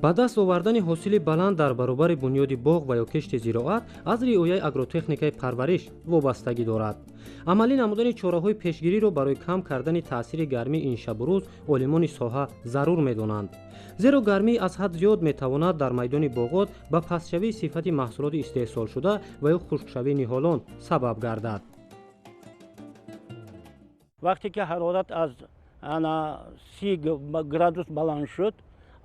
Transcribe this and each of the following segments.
ба даст овардани ҳосили баланд дар баробари бунёди боғ ва ё кишти зироат аз риояи агротехникаи парвариш вобастагӣ дорад. амалӣ намудани чораҳои пешгириро барои кам кардани таъсири гармии ин шабу рӯз олимони соҳа зарур медонанд. зеро гармӣ аз ҳад зиёд метавонад дар майдони боғот ба пастшавии сифати маҳсулоти истеҳсолшуда ва ё хушкшавии ниҳолон сабаб гардад. вақте ки ҳарорат аз 30 градус баланд шуд,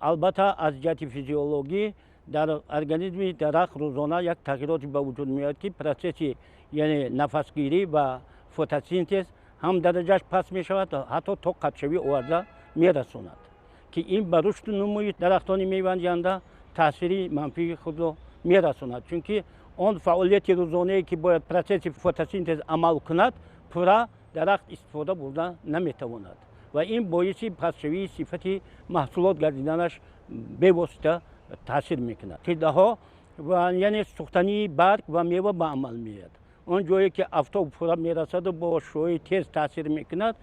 албатта аз ҷиҳати физиологӣ дар организми дарахт рӯзона як тағйироти ба вуҷуд меояд ки процесси яъне нафасгирӣ ва фотосинтез ҳам дараҷааш паст мешавад, ҳатто то қатъшавӣ оварда мерасонад ки ин ба рушду нумӯи дарахтони мевадиҳанда таъсири манфии худро мерасонад, чунки он фаъолияти рӯзонае ки бояд процесси фотосинтез амал кунад, пурра дарахт истифода бурда наметавонад ва ин боиси пастшавии сифати маҳсулот гардиданаш бевосита таъсир мекунад. қидаҳо ва яъне сӯхтании барг ва мева ба амал меояд. он ҷое ки афтоб пурра мерасаду бо шуои тез таъсир мекунад,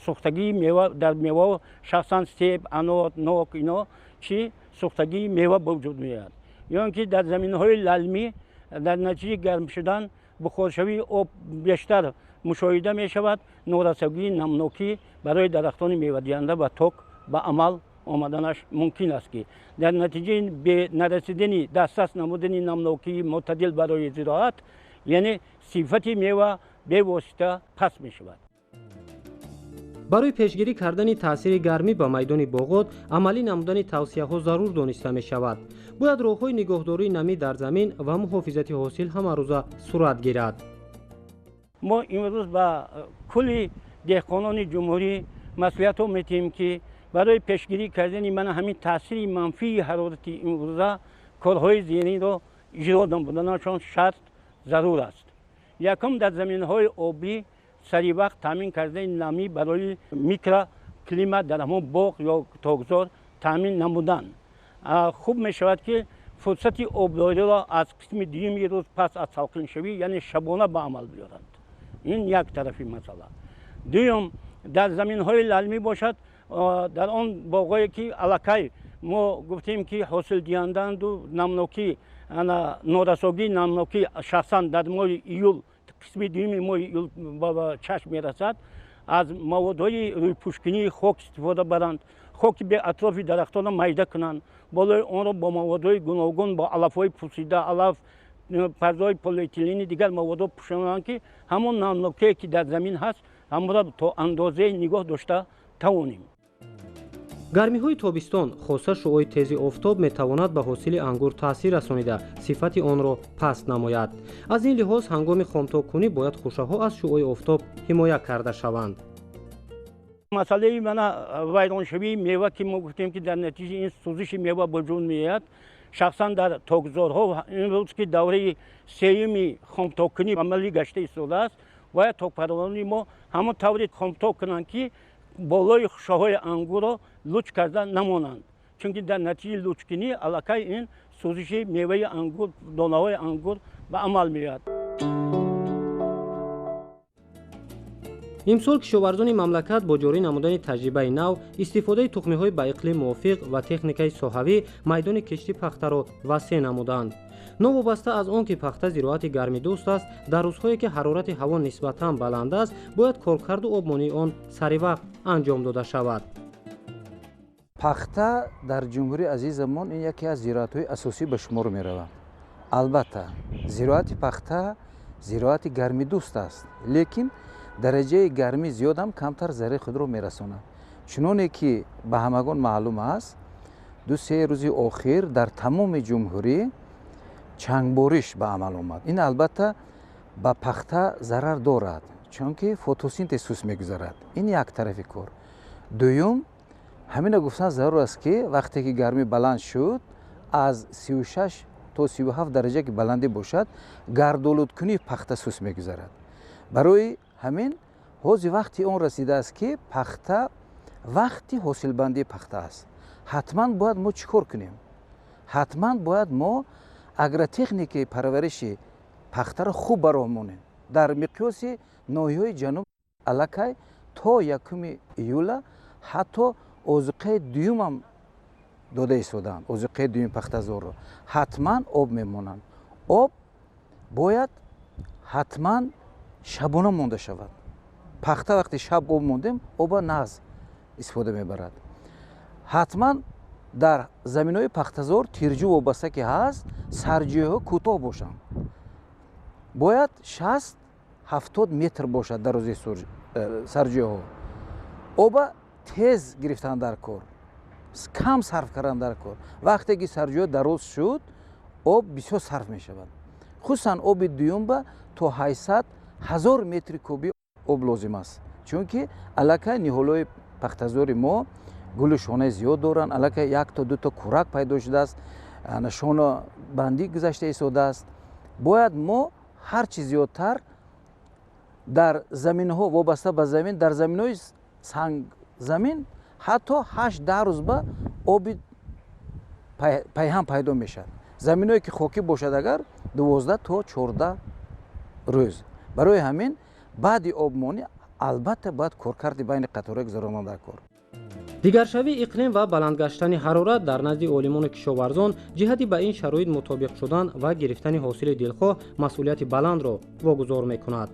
сӯхтагии мева дар мева шахсан себ, анор, нок ино чи сӯхтагии мева ба вуҷуд меояд. ё ин ки дар заминҳои лалмӣ дар натиҷаи гарм шудан бухоршавии об бештар мушоҳида мешавад, норасагии намнокӣ барои дарахтони мевадиҳанда ва ток ба амал омаданаш мумкин аст ки дар натиҷаи нарасидани дастрас намудани намнокии мӯътадил барои зироат, яъне сифати мева бевосита паст мешавад. барои пешгирӣ кардани таъсири гармӣ ба майдони боғот амалӣ намудани тавсияҳо зарур дониста мешавад. бояд роҳҳои нигоҳдории намӣ дар замин ва муҳофизати ҳосил ҳамарӯза сурат гирад. мо имрӯз ба кулли деҳқонони ҷумҳурӣ маслиҳатҳо метиҳем ки барои пешгирӣ кардани мана ҳамин таъсири манфии ҳарорати имрӯза корҳои зериниро иҷро намуданашон шарт зарур аст. якум, дар заминҳои обӣ саривақт таъмин кардани намӣ барои микроклимат дар ҳамон боғ ё тогзор таъмин намудан. хуб мешавад ки фурсати обдориро аз қисми дуюми рӯз пас аз салқиншавӣ яъне шабона ба амал биёранд. ин як тарафи масъала. дуюм, дар заминҳои лалмӣ бошад, дар он боғое ки аллакай мо гуфтем ки ҳосилдиҳанданду намнокӣ норасогии намнокӣ шахсан дар моҳи июл, қисми дуюми моҳи июл ба чашм мерасад, аз маводҳои рӯйпӯшкинии хок истифода баранд, хоки бе атрофи дарахтонро майда кунанд, болои онро бо маводҳои гуногун, бо алафҳои пусида, алаф, пардаҳои полиэтилени дигар маводҳо пӯшонанд ки ҳамон намнокие ки дар замин ҳаст ҳамонро то андозае нигоҳ дошта тавонем. гармиҳои тобистон хоса шуои тези офтоб метавонад ба ҳосили ангур таъсир расонида сифати онро паст намояд. аз ин лиҳоз ҳангоми хомтокунӣ бояд хушаҳо аз шуои офтоб ҳимоя карда шаванд. масъалаи мана вайроншавии мева ки мо гуфтем ки дар натиҷаи ин сӯзиши мева ба вуҷуд меояд, шахсан дар тогзорҳо имрӯз ки давраи сеюми хомтокунӣ амалӣ гашта истодааст, бояд токпарони мо ҳамон тавре хомток кунанд ки болои хушаҳои ангурро луч карда намонанд, чунки дар натиҷаи лучкунӣ аллакай ин сӯзиши меваи ангур, донаҳои ангур ба амал меояд. имсол кишоварзони мамлакат бо ҷорӣ намудани таҷрибаи нав, истифодаи тухмиҳои ба иқлим мувофиқ ва техникаи соҳавӣ майдони кишти пахтаро васеъ намуданд. новобаста аз он ки пахта зироати гармидӯст аст, дар рӯзҳое ки ҳарорати ҳаво нисбатан баланд аст, бояд коркарду обмонии он саривақт анҷом дода шавад. пахта дар ҷумҳурии азизамон ин яке аз зироатҳои асосӣ ба шумор меравад. албатта зироати пахта зироати гармидӯст аст, лекин дараҷаи гармӣ зиёдам камтар зарари худро мерасонад. чуноне ки ба ҳамагон маълум аст, 2-3 рӯзи охир дар тамоми ҷумҳурӣ чангбориш ба амал омад. ин албатта ба пахта зарар дорад, чунки фотосинтез суст мегузарад. ин як тарафи кор. дуюм, ҳамина гуфтан зарур аст ки вақте ки гармӣ баланд шуд, аз 36 то 37 дараҷа ки баландӣ бошад, гардолудкунии пахта суст мегузарад. барои ҳамин ҳози вақти он расидааст ки пахта вақти ҳосилбандии пахта аст. ҳатман бояд мо чӣ кор кунем? ҳатман бояд мо агротехникаи парвариши пахтаро хуб баромонем. дар миқёси ноҳияҳои ҷануб аллакай то 1 июла ҳатто озиқаи дуюмам дода истоданд озиқаи дуюми пахтазорро ҳатман об мемонанд. Об бояд ҳатман шабона монда шавад. Пахта вақти шаб об мондем, оба нағз истифода мебарад. ҳатман дар заминҳои пахтазор тирҷу вобаста ки ҳаст, сарҷӯйҳо кӯтоҳ бошанд. Бояд 60-70 метр бошад дарозии сарҷӯйҳо. Оба тез гирифтан дар кор, кам сарф кардан дар кор. Вақте ки сарҷӯйҳо дароз шуд, об бисёр сарф мешавад. хусусан оби дуюмба то 800,000 метри куби об лозим аст. Чунки аллакай ниҳолҳои пахтазори мо гули шонаи зиёд доранд, аллакай 1 то 2 то кӯрак пайдо шудааст, шона бандӣ гузашта истодааст. Бояд мо ҳарчи зиёдтар дар заминҳо вобаста ба замин, дар заминҳои сангзамин ҳатто 8-10 рӯзба оби пайҳам пайдо мешавад. Заминҳое ки хокӣ бошад агар 12 то 14 рӯз. Барои ҳамин баъди обмонӣ албатта бояд коркарди байни қатораҳо гузаронанд дар кор. дигаршавии иқлим ва баландгаштани ҳарорат дар назди олимони кишоварзон ҷиҳати ба ин шароит мутобиқ шудан ва гирифтани ҳосили дилхоҳ масъулияти баландро вогузор мекунад.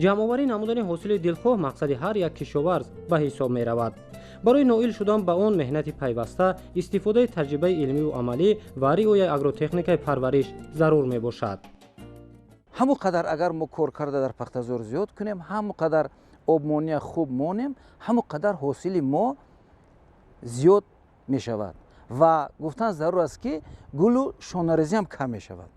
ҷамъоварӣ намудани ҳосили дилхоҳ мақсади ҳар як кишоварз ба ҳисоб меравад. барои ноил шудан ба он меҳнати пайваста, истифодаи таҷрибаи илмиву амалӣ ва риояи агротехникаи парвариш зарур мебошад. ҳамон қадар агар мо кор карда дар пахтазор зиёд кунем, ҳамон қадар обмония хуб монем, ҳамон қадар ҳосили мо зиёд мешавад ва гуфтан зарур аст ки гулу шонарезиам кам мешавад.